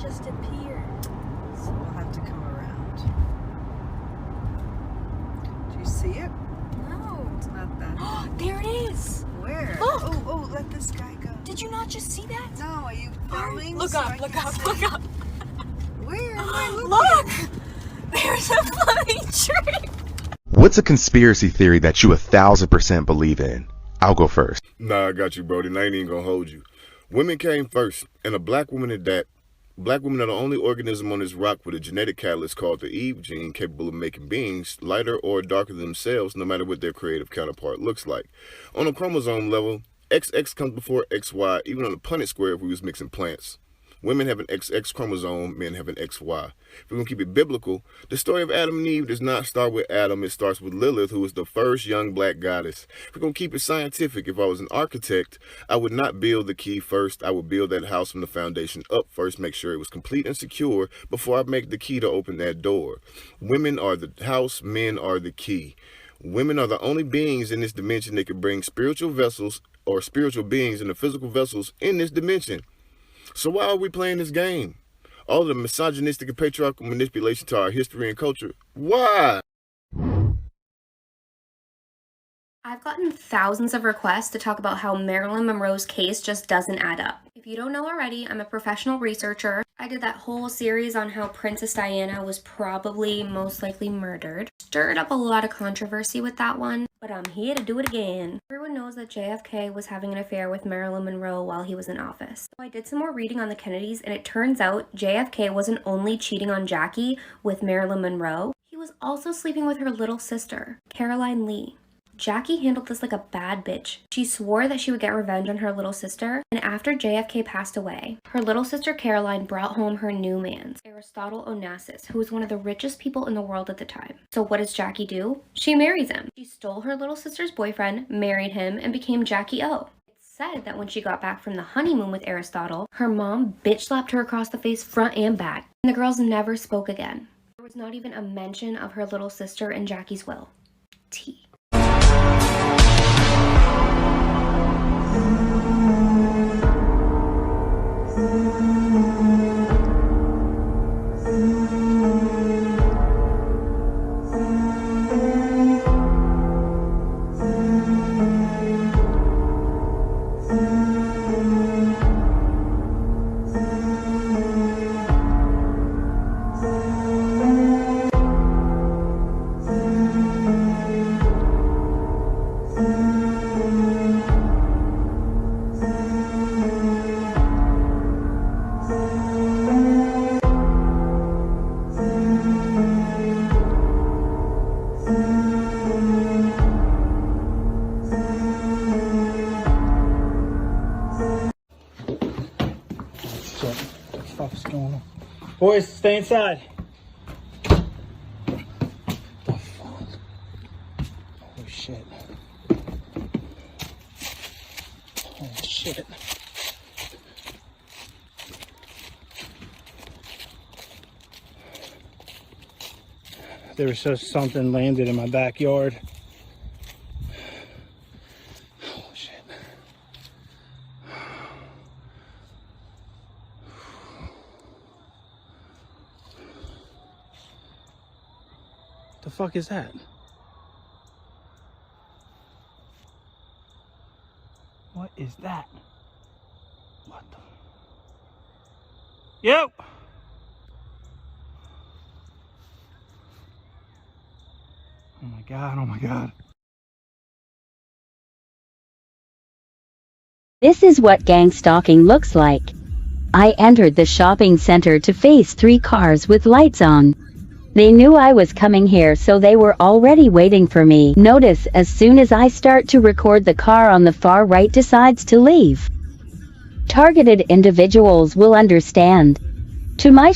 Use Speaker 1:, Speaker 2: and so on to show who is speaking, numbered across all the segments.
Speaker 1: just appeared.
Speaker 2: So we'll have to come around. Do you see it?
Speaker 1: No.
Speaker 2: It's not that.
Speaker 1: There it is.
Speaker 2: Where?
Speaker 1: Look.
Speaker 2: Oh, let this guy go.
Speaker 1: Did you not just see that?
Speaker 2: No, are you filming?
Speaker 1: Look
Speaker 2: so
Speaker 1: up,
Speaker 2: I
Speaker 1: look
Speaker 2: can
Speaker 1: up,
Speaker 2: see?
Speaker 1: look up.
Speaker 2: Where am I looking?
Speaker 1: Look! There's a floating tree.
Speaker 3: What's a conspiracy theory that you 1,000% believe in? I'll go first.
Speaker 4: Nah, I got you, Brody, and I ain't even gonna hold you. Women came first, and a black woman at that. Black women are the only organism on this rock with a genetic catalyst called the Eve gene capable of making beings lighter or darker than themselves, no matter what their creative counterpart looks like. On a chromosome level, XX comes before XY, even on the Punnett square if we was mixing plants. Women have an XX chromosome, men have an XY. If we're going to keep it biblical, the story of Adam and Eve does not start with Adam, it starts with Lilith, who was the first young black goddess. If we're going to keep it scientific, if I was an architect, I would not build the key first. I would build that house from the foundation up first, make sure it was complete and secure before I make the key to open that door. Women are the house, men are the key. Women are the only beings in this dimension that can bring spiritual vessels or spiritual beings in the physical vessels in this dimension. So why are we playing this game? All the misogynistic and patriarchal manipulation to our history and culture. Why?
Speaker 5: I've gotten thousands of requests to talk about how Marilyn Monroe's case just doesn't add up. If you don't know already, I'm a professional researcher. I did that whole series on how Princess Diana was probably most likely murdered. Stirred up a lot of controversy with that one, but I'm here to do it again. Everyone knows that JFK was having an affair with Marilyn Monroe while he was in office. So I did some more reading on the Kennedys, and it turns out JFK wasn't only cheating on Jackie with Marilyn Monroe, he was also sleeping with her little sister, Caroline Lee. Jackie handled this like a bad bitch. She swore that she would get revenge on her little sister, and after JFK passed away, her little sister Caroline brought home her new man, Aristotle Onassis, who was one of the richest people in the world at the time. So what does Jackie do? She marries him. She stole her little sister's boyfriend, married him, and became Jackie O. It's said that when she got back from the honeymoon with Aristotle, her mom bitch slapped her across the face front and back, and the girls never spoke again. There was not even a mention of her little sister in Jackie's will. T.
Speaker 6: Stuff's going on. Boys, stay inside. The fuck? Holy shit. Holy shit. There was just something landed in my backyard. Holy shit. The fuck is that? What is that? What the? Yep. Oh my god, oh my god.
Speaker 7: This is what gang stalking looks like. I entered the shopping center to face 3 cars with lights on. They knew I was coming here, so they were already waiting for me. Notice as soon as I start to record, the car on the far right decides to leave. Targeted individuals will understand. To my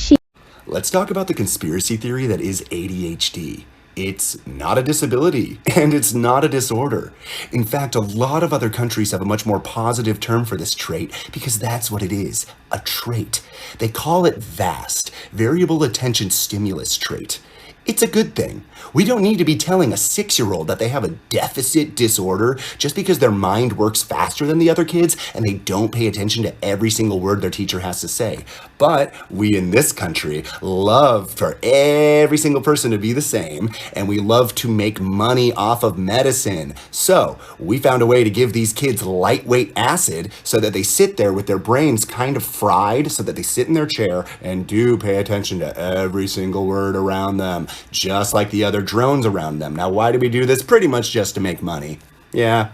Speaker 8: Let's talk about the conspiracy theory that is ADHD. It's not a disability, and it's not a disorder. In fact, a lot of other countries have a much more positive term for this trait because that's what it is, a trait. They call it VAST, Variable Attention Stimulus Trait. It's a good thing. We don't need to be telling a 6-year-old that they have a deficit disorder just because their mind works faster than the other kids and they don't pay attention to every single word their teacher has to say. But we in this country love for every single person to be the same, and we love to make money off of medicine. So we found a way to give these kids lightweight acid so that they sit there with their brains kind of fried, so that they sit in their chair and do pay attention to every single word around them, just like the other drones around them. Now, why do we do this? Pretty much just to make money. Yeah.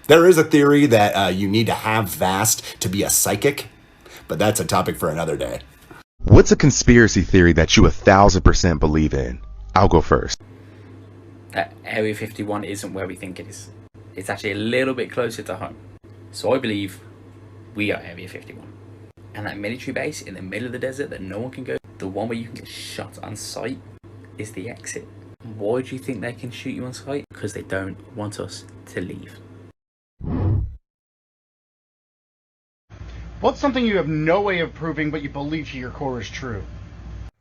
Speaker 8: There is a theory that you need to have VAST to be a psychic, but that's a topic for another day.
Speaker 3: What's a conspiracy theory that you 1,000% believe in? I'll go first.
Speaker 9: That Area 51 isn't where we think it is. It's actually a little bit closer to home. So I believe we are Area 51. And that military base in the middle of the desert that no one can go, the one where you can get shot on sight, is the exit. Why do you think they can shoot you on sight? Because they don't want us to leave.
Speaker 10: What's something you have no way of proving but you believe to your core is true?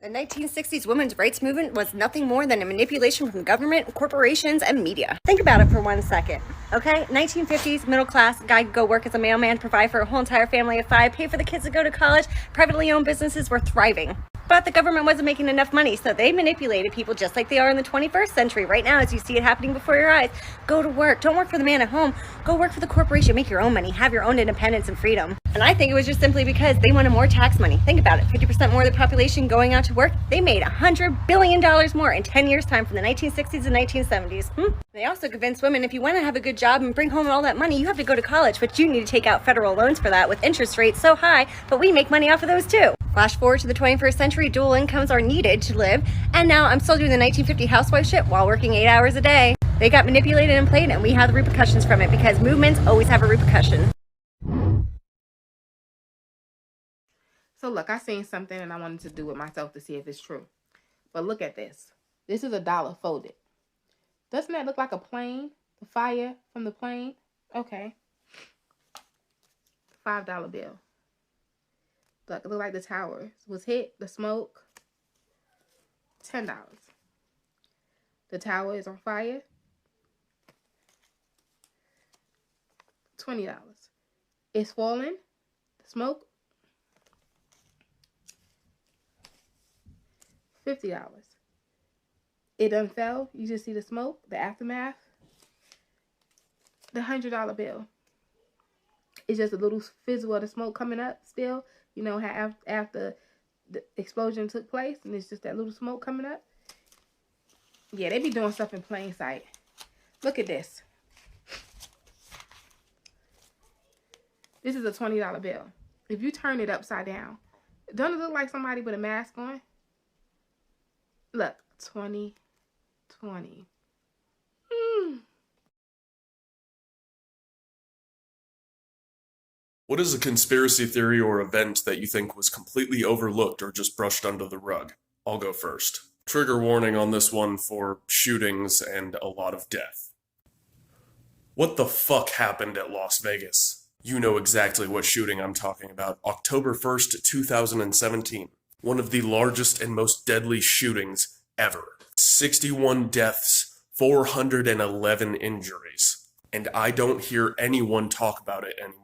Speaker 11: The 1960s women's rights movement was nothing more than a manipulation from government, corporations, and media. Think about it for 1 second, okay? 1950s, middle class, guy could go work as a mailman, provide for a whole entire family of 5, pay for the kids to go to college, privately owned businesses were thriving. But the government wasn't making enough money, so they manipulated people just like they are in the 21st century. Right now, as you see it happening before your eyes, go to work. Don't work for the man at home. Go work for the corporation. Make your own money. Have your own independence and freedom. And I think it was just simply because they wanted more tax money. Think about it. 50% more of the population going out to work. They made $100 billion more in 10 years' time from the 1960s and 1970s. They also convinced women if you want to have a good job and bring home all that money, you have to go to college, but you need to take out federal loans for that with interest rates so high, but we make money off of those too. Flash forward to the 21st century, dual incomes are needed to live, and now I'm still doing the 1950 housewife shit while working 8 hours a day. They got manipulated and played, and we have the repercussions from it because movements always have a repercussion.
Speaker 12: So look, I seen something and I wanted to do it myself to see if it's true. But look at this. This is $1 folded. Doesn't that look like a plane? The fire from the plane? Okay. $5 bill. Look, it looked like the tower was hit, the smoke. $10. The tower is on fire. $20. It's falling. The smoke. $50. It done fell. You just see the smoke, the aftermath. The $100 bill. It's just a little fizzle of the smoke coming up still. You know how after the explosion took place and it's just that little smoke coming up. Yeah, they be doing stuff in plain sight. Look at this. This is a $20 bill. If you turn it upside down, don't it look like somebody with a mask on? Look, 2020.
Speaker 13: What is a conspiracy theory or event that you think was completely overlooked or just brushed under the rug? I'll go first. Trigger warning on this one for shootings and a lot of death. What the fuck happened at Las Vegas? You know exactly what shooting I'm talking about. October 1st, 2017. One of the largest and most deadly shootings ever. 61 deaths, 411 injuries. And I don't hear anyone talk about it anymore.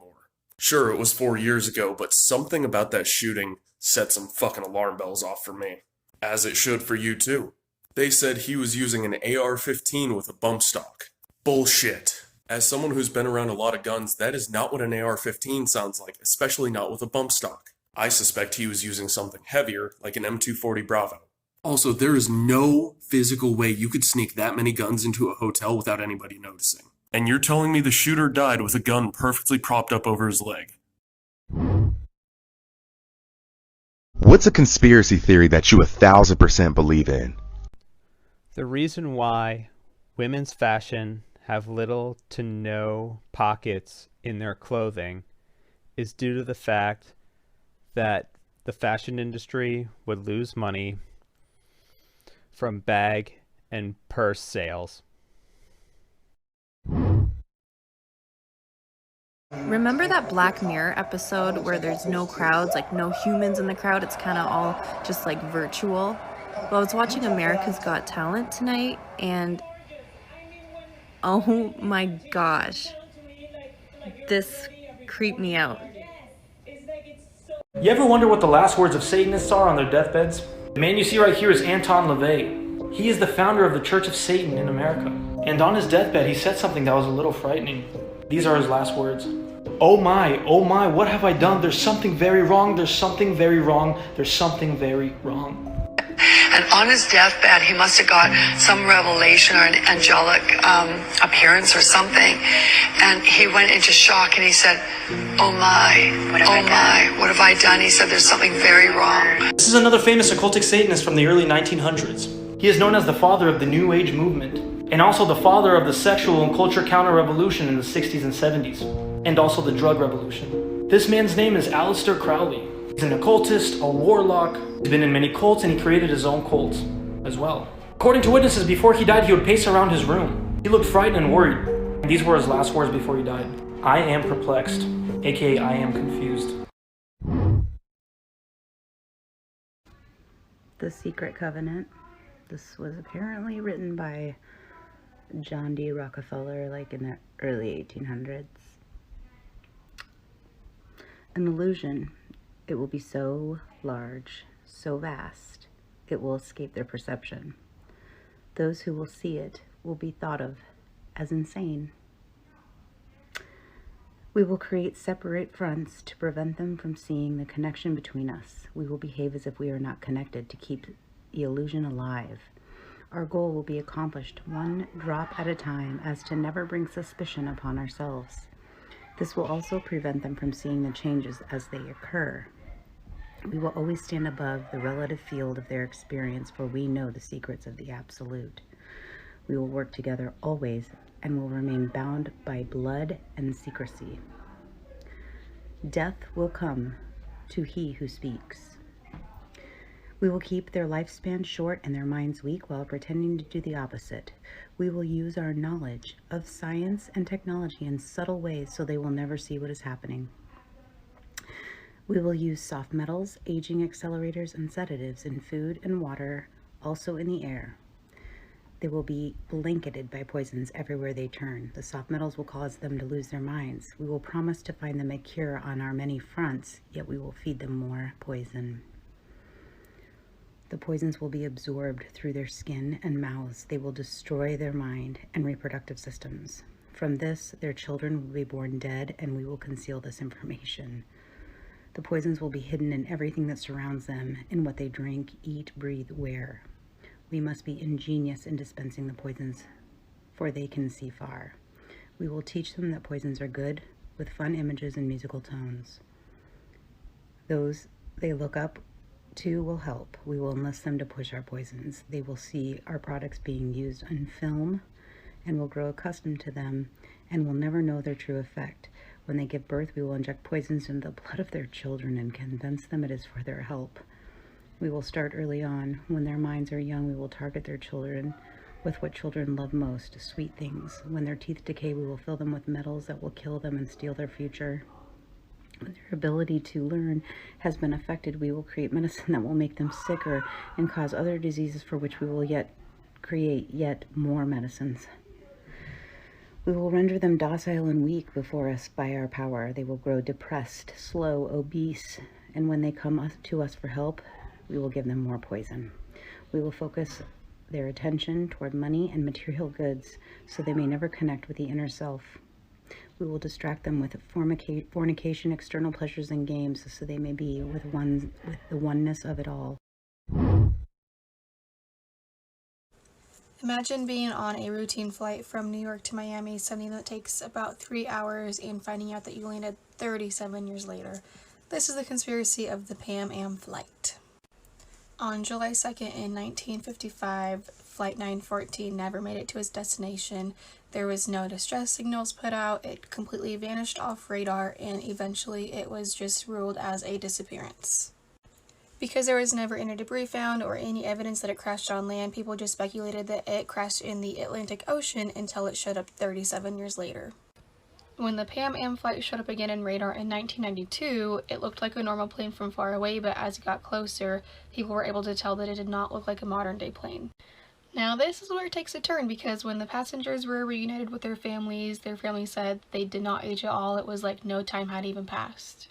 Speaker 13: Sure, it was 4 years ago, but something about that shooting set some fucking alarm bells off for me. As it should for you too. They said he was using an AR-15 with a bump stock. Bullshit. As someone who's been around a lot of guns, that is not what an AR-15 sounds like, especially not with a bump stock. I suspect he was using something heavier, like an M240 Bravo. Also, there is no physical way you could sneak that many guns into a hotel without anybody noticing. And you're telling me the shooter died with a gun perfectly propped up over his leg?
Speaker 3: What's a conspiracy theory that you 1,000% believe in?
Speaker 14: The reason why women's fashion have little to no pockets in their clothing is due to the fact that the fashion industry would lose money from bag and purse sales.
Speaker 1: Remember that Black Mirror episode where there's no crowds, like no humans in the crowd? It's kind of all just like virtual. Well, I was watching America's Got Talent tonight, and oh my gosh, this creeped me out.
Speaker 6: You ever wonder what the last words of Satanists are on their deathbeds? The man you see right here is Anton LaVey. He is the founder of the Church of Satan in America. And on his deathbed, he said something that was a little frightening. These are his last words. Oh my, what have I done? There's something very wrong, there's something very wrong, there's something very wrong.
Speaker 15: And on his deathbed, he must have got some revelation or an angelic appearance or something. And he went into shock and he said, oh my, what have I done? He said, there's something very wrong.
Speaker 6: This is another famous occultic Satanist from the early 1900s. He is known as the father of the New Age movement, and also the father of the sexual and culture counter-revolution in the 60s and 70s, and also the drug revolution. This man's name is Aleister Crowley. He's an occultist, a warlock. He's been in many cults, and he created his own cult as well. According to witnesses, before he died, he would pace around his room. He looked frightened and worried. And these were his last words before he died. I am perplexed, aka I am confused.
Speaker 16: The Secret Covenant. This was apparently written by John D. Rockefeller, like in the early 1800s. An illusion. It will be so large, so vast, it will escape their perception. Those who will see it will be thought of as insane. We will create separate fronts to prevent them from seeing the connection between us. We will behave as if we are not connected to keep the illusion alive. Our goal will be accomplished one drop at a time as to never bring suspicion upon ourselves. This will also prevent them from seeing the changes as they occur. We will always stand above the relative field of their experience, for we know the secrets of the absolute. We will work together always and will remain bound by blood and secrecy. Death will come to he who speaks. We will keep their lifespan short and their minds weak while pretending to do the opposite. We will use our knowledge of science and technology in subtle ways so they will never see what is happening. We will use soft metals, aging accelerators, and sedatives in food and water, also in the air. They will be blanketed by poisons everywhere they turn. The soft metals will cause them to lose their minds. We will promise to find them a cure on our many fronts, yet we will feed them more poison. The poisons will be absorbed through their skin and mouths. They will destroy their mind and reproductive systems. From this, their children will be born dead, and we will conceal this information. The poisons will be hidden in everything that surrounds them, in what they drink, eat, breathe, wear. We must be ingenious in dispensing the poisons, for they can see far. We will teach them that poisons are good, with fun images and musical tones. Those they look up to will help. We will enlist them to push our poisons. They will see our products being used on film and will grow accustomed to them and will never know their true effect. When they give birth, we will inject poisons into the blood of their children and convince them it is for their help. We will start early on. When their minds are young, we will target their children with what children love most, sweet things. When their teeth decay, we will fill them with metals that will kill them and steal their future. When their ability to learn has been affected, we will create medicine that will make them sicker and cause other diseases for which we will yet create yet more medicines. We will render them docile and weak before us by our power. They will grow depressed, slow, obese, and when they come to us for help, we will give them more poison. We will focus their attention toward money and material goods so they may never connect with the inner self. We will distract them with fornication, external pleasures, and games so they may be with the oneness of it all.
Speaker 17: Imagine being on a routine flight from New York to Miami, something that takes about 3 hours, and finding out that you landed 37 years later. This is the conspiracy of the Pan Am flight. On July 2nd in 1955, Flight 914 never made it to its destination. There was no distress signals put out, it completely vanished off radar, and eventually it was just ruled as a disappearance. Because there was never any debris found or any evidence that it crashed on land, people just speculated that it crashed in the Atlantic Ocean until it showed up 37 years later. When the Pan Am flight showed up again in radar in 1992, it looked like a normal plane from far away, but as it got closer, people were able to tell that it did not look like a modern-day plane. Now this is where it takes a turn, because when the passengers were reunited with their families said they did not age at all. It was like no time had even passed.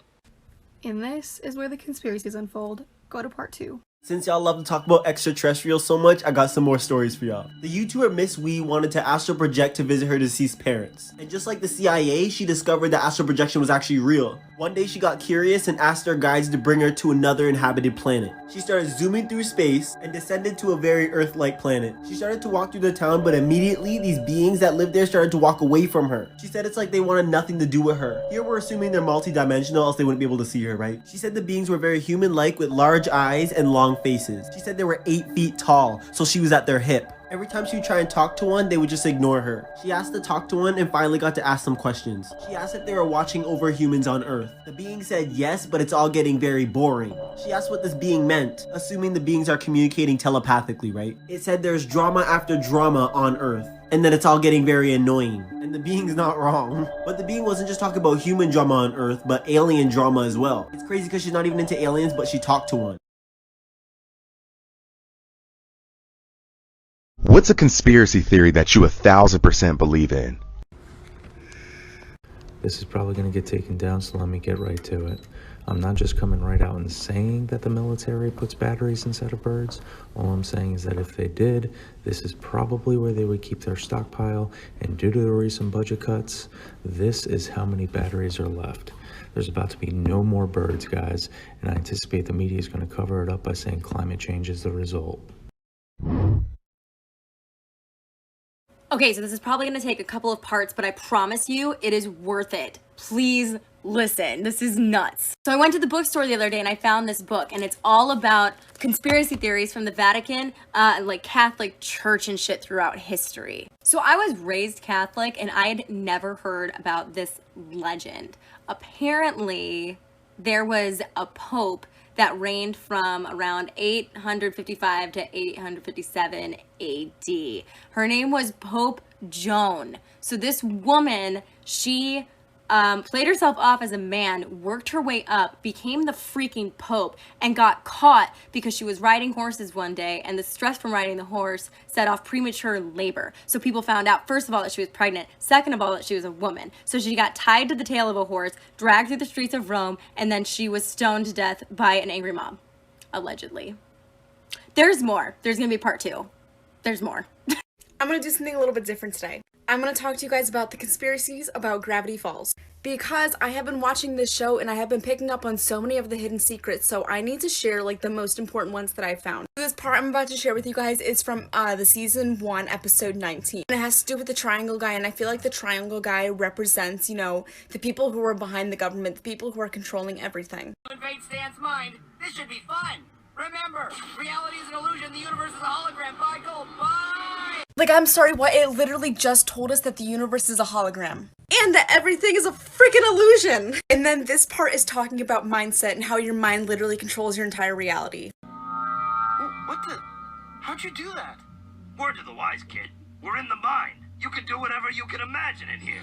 Speaker 17: And this is where the conspiracies unfold. Go to part 2.
Speaker 18: Since y'all love to talk about extraterrestrials so much, I got some more stories for y'all. The YouTuber Miss Wee wanted to astral project to visit her deceased parents. And just like the CIA, she discovered that astral projection was actually real. One day she got curious and asked her guides to bring her to another inhabited planet. She started zooming through space and descended to a very Earth-like planet. She started to walk through the town, but immediately these beings that lived there started to walk away from her. She said it's like they wanted nothing to do with her. Here we're assuming they're multi-dimensional, else they wouldn't be able to see her, right? She said the beings were very human-like with large eyes and long faces. She said they were 8 feet tall, so she was at their hip. Every time she would try and talk to one, they would just ignore her. She asked to talk to one and finally got to ask some questions. She asked if they were watching over humans on Earth. The being said yes, but it's all getting very boring. She asked what this being meant, assuming the beings are communicating telepathically, right? It said there's drama after drama on Earth, and that it's all getting very annoying. And the being's not wrong. But the being wasn't just talking about human drama on Earth, but alien drama as well. It's crazy because she's not even into aliens, but she talked to one.
Speaker 3: What's a conspiracy theory that you 1000% believe in?
Speaker 19: This is probably going to get taken down, so let me get right to it. I'm not just coming right out and saying that the military puts batteries inside of birds. All I'm saying is that if they did, this is probably where they would keep their stockpile, and due to the recent budget cuts, this is how many batteries are left. There's about to be no more birds, guys, and I anticipate the media is going to cover it up by saying climate change is the result.
Speaker 20: Okay, so this is probably going to take a couple of parts, but I promise you it is worth it. Please listen. This is nuts. So I went to the bookstore the other day and I found this book, and it's all about conspiracy theories from the Vatican, like Catholic Church and shit throughout history. So I was raised Catholic and I had never heard about this legend. Apparently, there was a pope that reigned from around 855 to 857 AD. Her name was Pope Joan. So this woman, she played herself off as a man, worked her way up, became the freaking pope, and got caught because she was riding horses one day, and the stress from riding the horse set off premature labor. So people found out, first of all, that she was pregnant, second of all, that she was a woman. So she got tied to the tail of a horse, dragged through the streets of Rome, and then she was stoned to death by an angry mob, allegedly. There's more. There's gonna be part 2. There's more.
Speaker 21: I'm gonna do something a little bit different today. I'm gonna talk to you guys about the conspiracies about Gravity Falls. Because I have been watching this show and I have been picking up on so many of the hidden secrets, so I need to share like the most important ones that I've found. This part I'm about to share with you guys is from the season 1 episode 19. And it has to do with the triangle guy, and I feel like the triangle guy represents, you know, the people who are behind the government, the people who are controlling everything.
Speaker 22: Invade Stan's mind. This should be fun. Remember, reality is an illusion, the universe is a hologram. Bye, Gold. Bye!
Speaker 21: Like, I'm sorry, what? It literally just told us that the universe is a hologram. And that everything is a freaking illusion! And then this part is talking about mindset and how your mind literally controls your entire reality.
Speaker 22: What the? How'd you do that? Word to the wise, kid. We're in the mind. You can do whatever you can imagine in here.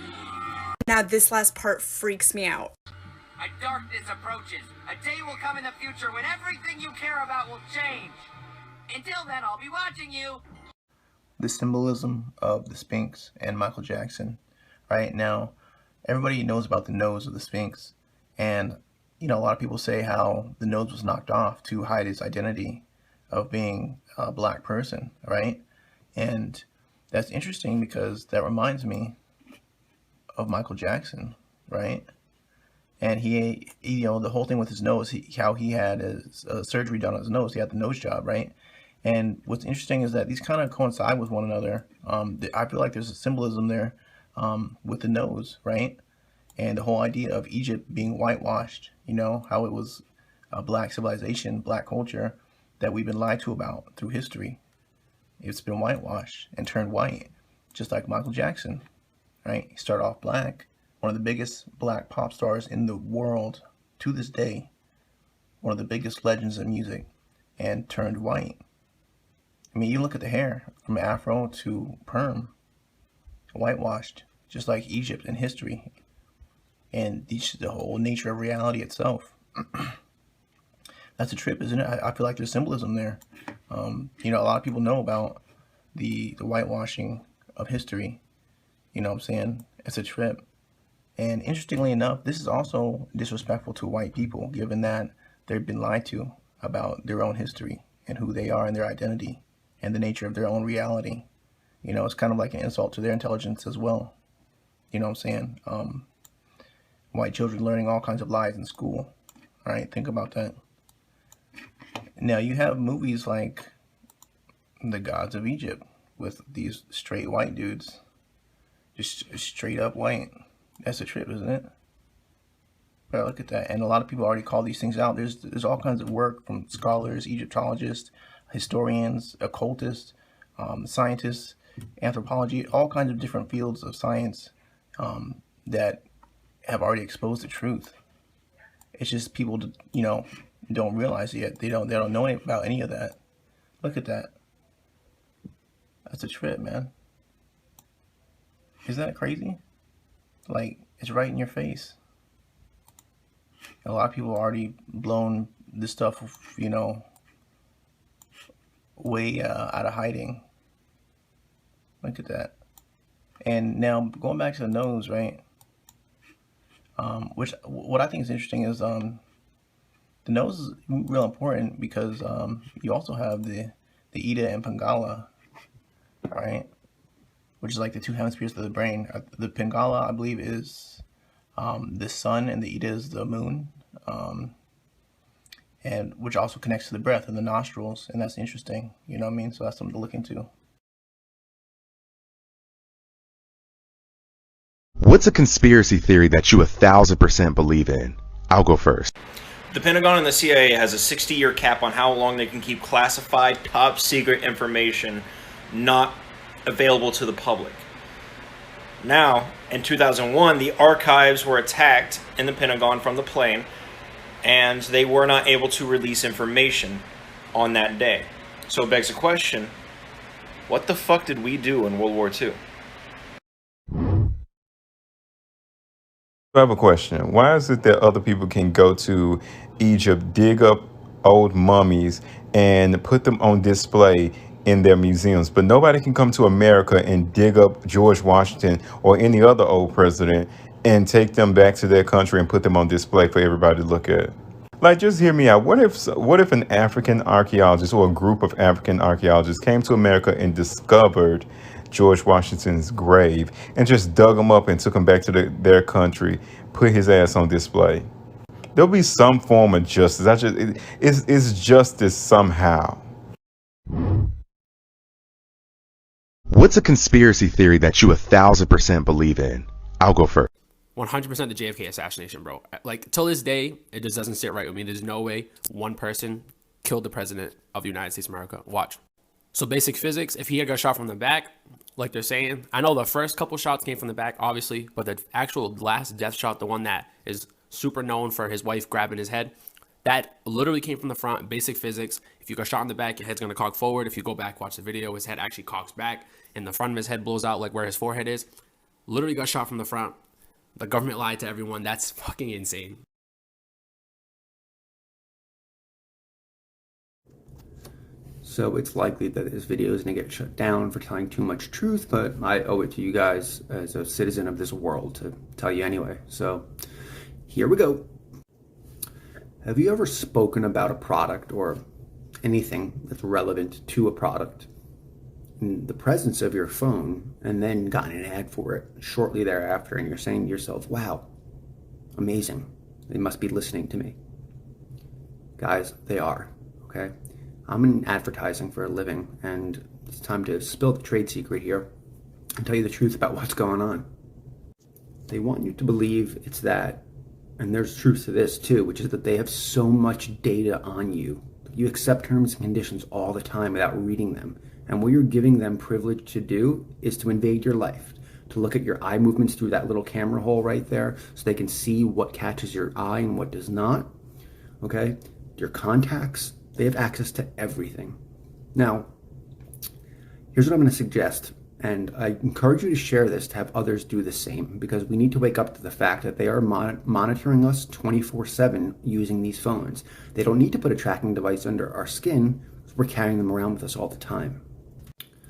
Speaker 21: Now this last part freaks me out.
Speaker 22: A darkness approaches. A day will come in the future when everything you care about will change. Until then, I'll be watching you.
Speaker 23: The symbolism of the Sphinx and Michael Jackson. Right now, everybody knows about the nose of the Sphinx, and you know, a lot of people say how the nose was knocked off to hide his identity of being a black person, right? And that's interesting because that reminds me of Michael Jackson, right? And he you know, the whole thing with his nose, how he had his surgery done on his nose, he had the nose job, right? And what's interesting is that these kind of coincide with one another. I feel like there's a symbolism there with the nose, right? And the whole idea of Egypt being whitewashed, you know, how it was a black civilization, black culture that we've been lied to about through history. It's been whitewashed and turned white, just like Michael Jackson, right? He started off black, one of the biggest black pop stars in the world to this day, one of the biggest legends of music, and turned white. I mean, you look at the hair from afro to perm, whitewashed, just like Egypt in history. and the whole nature of reality itself. That's a trip, isn't it? I feel like there's symbolism there. You know, a lot of people know about the whitewashing of history. You know what I'm saying? It's a trip. And interestingly enough, this is also disrespectful to white people, given that they've been lied to about their own history and who they are and their identity and the nature of their own reality. You know, it's kind of like an insult to their intelligence as well. You know what I'm saying? White children learning all kinds of lies in school. All right, think about that. Now you have movies like The Gods of Egypt with these straight white dudes. Just straight up white. That's a trip, isn't it? But look at that. And a lot of people already call these things out. There's all kinds of work from scholars, Egyptologists, historians, occultists, scientists, anthropology, all kinds of different fields of science that have already exposed the truth. It's just people, you know, don't realize it yet. They don't know about any of that. Look at that. That's a trip, man. Isn't that crazy? Like, it's right in your face. A lot of people already blown this stuff, you know, way out of hiding. Look at that. And now going back to the nose, right? What I think is interesting is the nose is real important because you also have the Ida and Pingala, right? Which is like the two hemispheres of the brain. The Pingala, I believe, is the sun, and the Ida is the moon, and which also connects to the breath and the nostrils, and that's interesting. You know what I mean? So that's something to look into.
Speaker 3: What's a conspiracy theory that you 1,000% believe in? I'll go first.
Speaker 6: The Pentagon and the CIA has a 60-year cap on how long they can keep classified, top-secret information not available to the public. Now, in 2001, the archives were attacked in the Pentagon from the plane, and they were not able to release information on that day. So it begs the question, what the fuck did we do in World War II?
Speaker 2: I have a question. Why is it that other people can go to Egypt, dig up old mummies, and put them on display in their museums, but nobody can come to America and dig up George Washington or any other old president and take them back to their country and put them on display for everybody to look at? Like, just hear me out. What if an African archaeologist or a group of African archaeologists came to America and discovered George Washington's grave and just dug him up and took him back to their country, put his ass on display? There'll be some form of justice. It's justice somehow.
Speaker 3: What's a conspiracy theory that you 1,000% believe in? I'll go first.
Speaker 4: 100% the JFK assassination, bro. Like, till this day, it just doesn't sit right with me. There's no way one person killed the president of the United States of America. Watch. So basic physics, if he had got shot from the back, like they're saying, I know the first couple shots came from the back, obviously, but the actual last death shot, the one that is super known for his wife grabbing his head, that literally came from the front. Basic physics. If you got shot in the back, your head's going to cock forward. If you go back, watch the video, his head actually cocks back and the front of his head blows out like where his forehead is. Literally got shot from the front. The government lied to everyone. That's fucking insane.
Speaker 5: So it's likely that this video is going to get shut down for telling too much truth, but I owe it to you guys as a citizen of this world to tell you anyway. So here we go. Have you ever spoken about a product or anything that's relevant to a product in the presence of your phone and then gotten an ad for it shortly thereafter, and you're saying to yourself, wow, amazing, they must be listening to me? Guys, they are, okay? I'm in advertising for a living, and it's time to spill the trade secret here and tell you the truth about what's going on. They want you to believe it's that, and there's truth to this too, which is that they have so much data on you. You accept terms and conditions all the time without reading them. And what you're giving them privilege to do is to invade your life, to look at your eye movements through that little camera hole right there so they can see what catches your eye and what does not. Okay? Your contacts, they have access to everything. Now, here's what I'm going to suggest. And I encourage you to share this to have others do the same, because we need to wake up to the fact that they are monitoring us 24/7 using these phones. They don't need to put a tracking device under our skin. We're carrying them around with us all the time.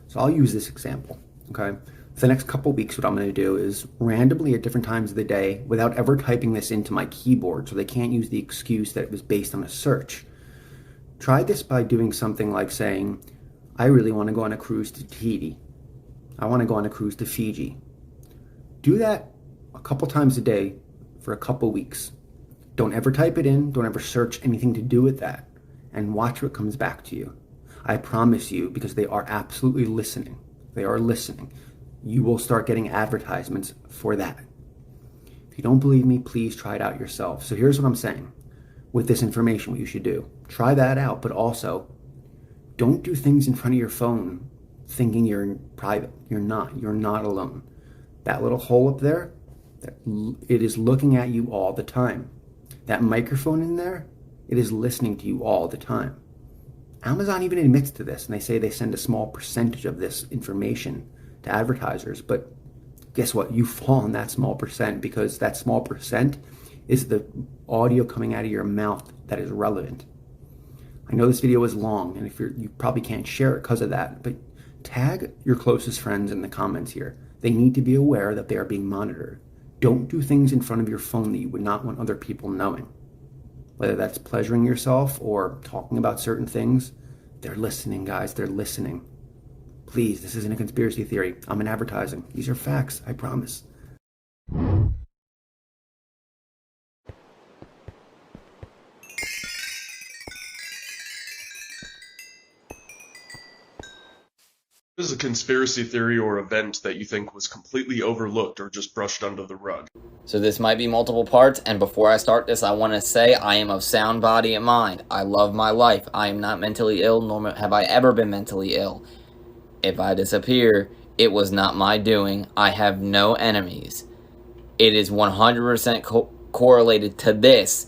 Speaker 5: So I'll use this example, okay? For the next couple weeks, what I'm going to do is randomly at different times of the day, without ever typing this into my keyboard, so they can't use the excuse that it was based on a search. Try this by doing something like saying, I really want to go on a cruise to Tahiti. I want to go on a cruise to Fiji. Do that a couple times a day for a couple weeks. Don't ever type it in. Don't ever search anything to do with that. And watch what comes back to you. I promise you, because they are absolutely listening. They are listening. You will start getting advertisements for that. If you don't believe me, please try it out yourself. So here's what I'm saying. With this information, what you should do. Try that out, but also don't do things in front of your phone thinking you're in private. You're not. You're not alone. That little hole up there, it is looking at you all the time. That microphone in there, it is listening to you all the time. Amazon even admits to this, and they say they send a small percentage of this information to advertisers, but guess what? You fall in that small percent, because that small percent is the audio coming out of your mouth that is relevant. I know this video is long, and if you probably can't share it because of that, but tag your closest friends in the comments here. They need to be aware that they are being monitored. Don't do things in front of your phone that you would not want other people knowing. Whether that's pleasuring yourself or talking about certain things, they're listening, guys. They're listening. Please, this isn't a conspiracy theory. I'm in advertising. These are facts, I promise.
Speaker 13: What is a conspiracy theory or event that you think was completely overlooked or just brushed under the rug?
Speaker 7: So this might be multiple parts, and before I start this, I want to say I am of sound body and mind. I love my life. I am not mentally ill, nor have I ever been mentally ill. If I disappear, it was not my doing. I have no enemies. It is 100% correlated to this.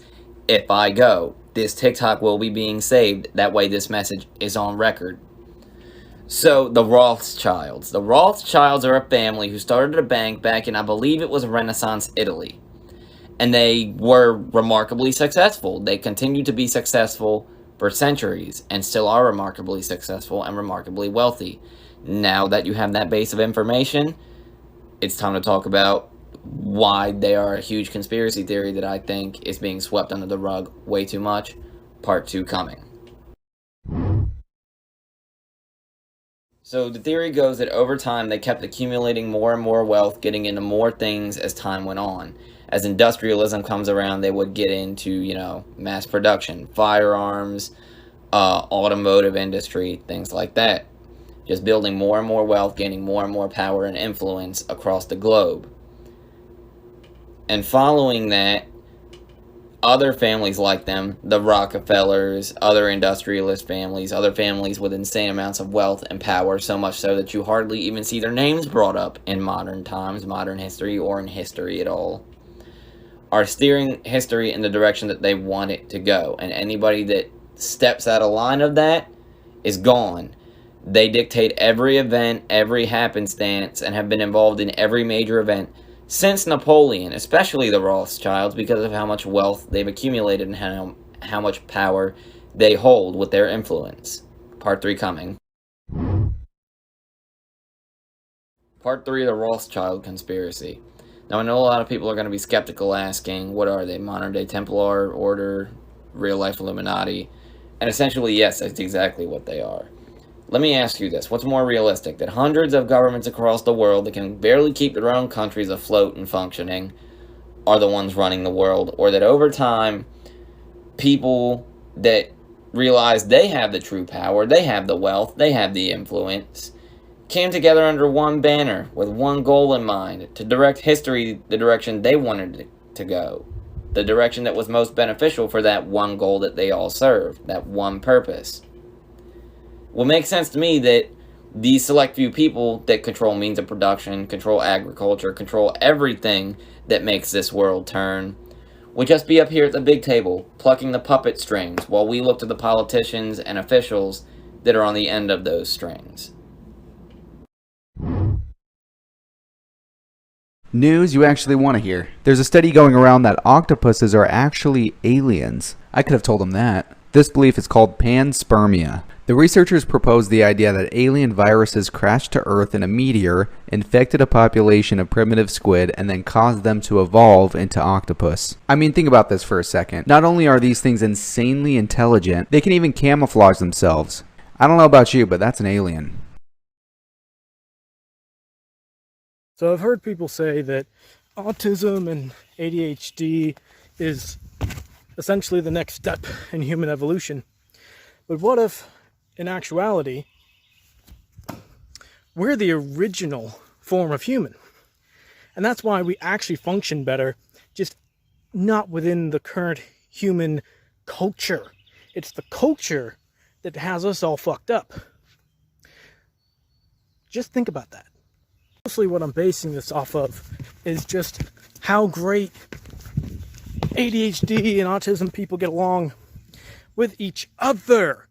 Speaker 7: If I go, this TikTok will be being saved. That way this message is on record. So, the Rothschilds. The Rothschilds are a family who started a bank back in, I believe it was Renaissance Italy. And they were remarkably successful. They continued to be successful for centuries and still are remarkably successful and remarkably wealthy. Now that you have that base of information, it's time to talk about why they are a huge conspiracy theory that I think is being swept under the rug way too much. Part 2 coming. So the theory goes that over time they kept accumulating more and more wealth, getting into more things as time went on. As industrialism comes around, they would get into, mass production, firearms, automotive industry, things like that. Just building more and more wealth, gaining more and more power and influence across the globe. And following that, other families like them, the Rockefellers, other industrialist families, other families with insane amounts of wealth and power, so much so that you hardly even see their names brought up in modern times, modern history, or in history at all, are steering history in the direction that they want it to go. And anybody that steps out of line of that is gone. They dictate every event, every happenstance, and have been involved in every major event since Napoleon, especially the Rothschilds, because of how much wealth they've accumulated and how much power they hold with their influence. Part 3 coming. Part 3 of the Rothschild conspiracy. Now, I know a lot of people are going to be skeptical, asking, what are they, modern-day Templar order, real-life Illuminati? And essentially, yes, that's exactly what they are. Let me ask you this. What's more realistic? That hundreds of governments across the world that can barely keep their own countries afloat and functioning are the ones running the world? Or that over time, people that realize they have the true power, they have the wealth, they have the influence, came together under one banner with one goal in mind, to direct history the direction they wanted it to go. The direction that was most beneficial for that one goal that they all served, that one purpose. Well, it makes sense to me that these select few people that control means of production, control agriculture, control everything that makes this world turn, would just be up here at the big table, plucking the puppet strings, while we look to the politicians and officials that are on the end of those strings.
Speaker 8: News you actually want to hear. There's a study going around that octopuses are actually aliens. I could have told them that. This belief is called panspermia. The researchers proposed the idea that alien viruses crashed to Earth in a meteor, infected a population of primitive squid, and then caused them to evolve into octopus. I mean, think about this for a second. Not only are these things insanely intelligent, they can even camouflage themselves. I don't know about you, but that's an alien.
Speaker 9: So I've heard people say that autism and ADHD is essentially the next step in human evolution. But what if, in actuality, we're the original form of human? And that's why we actually function better, just not within the current human culture. It's the culture that has us all fucked up. Just think about that. Mostly what I'm basing this off of is just how great ADHD and autism people get along with each other.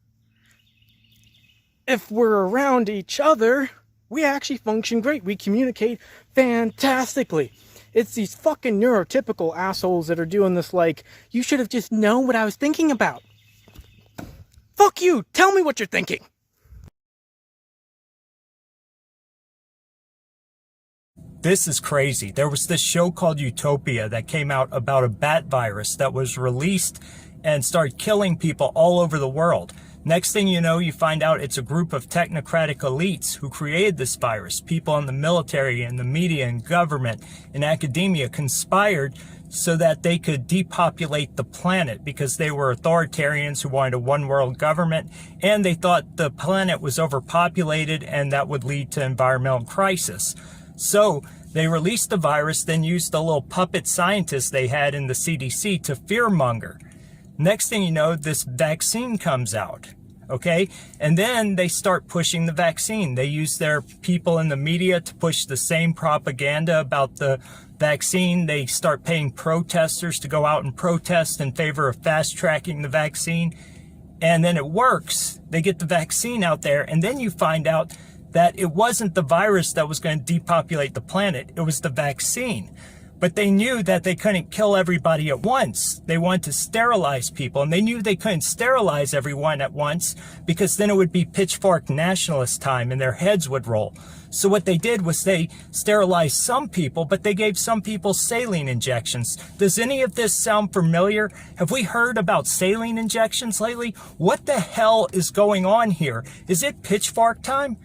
Speaker 9: If we're around each other, we actually function great. We communicate fantastically. It's these fucking neurotypical assholes that are doing this like, you should have just known what I was thinking about. Fuck you! Tell me what you're thinking!
Speaker 10: This is crazy. There was this show called Utopia that came out about a bat virus that was released and started killing people all over the world. Next thing you know, you find out it's a group of technocratic elites who created this virus. People in the military and the media and government and academia conspired so that they could depopulate the planet because they were authoritarians who wanted a one-world government, and they thought the planet was overpopulated and that would lead to environmental crisis. So they released the virus, then used the little puppet scientists they had in the CDC to fearmonger. Next thing you know, this vaccine comes out, okay? And then they start pushing the vaccine. They use their people in the media to push the same propaganda about the vaccine. They start paying protesters to go out and protest in favor of fast-tracking the vaccine. And then it works. They get the vaccine out there, and then you find out that it wasn't the virus that was going to depopulate the planet, it was the vaccine. But they knew that they couldn't kill everybody at once. They wanted to sterilize people, and they knew they couldn't sterilize everyone at once because then it would be pitchfork nationalist time and their heads would roll. So what they did was they sterilized some people, but they gave some people saline injections. Does any of this sound familiar? Have we heard about saline injections lately? What the hell is going on here? Is it pitchfork time?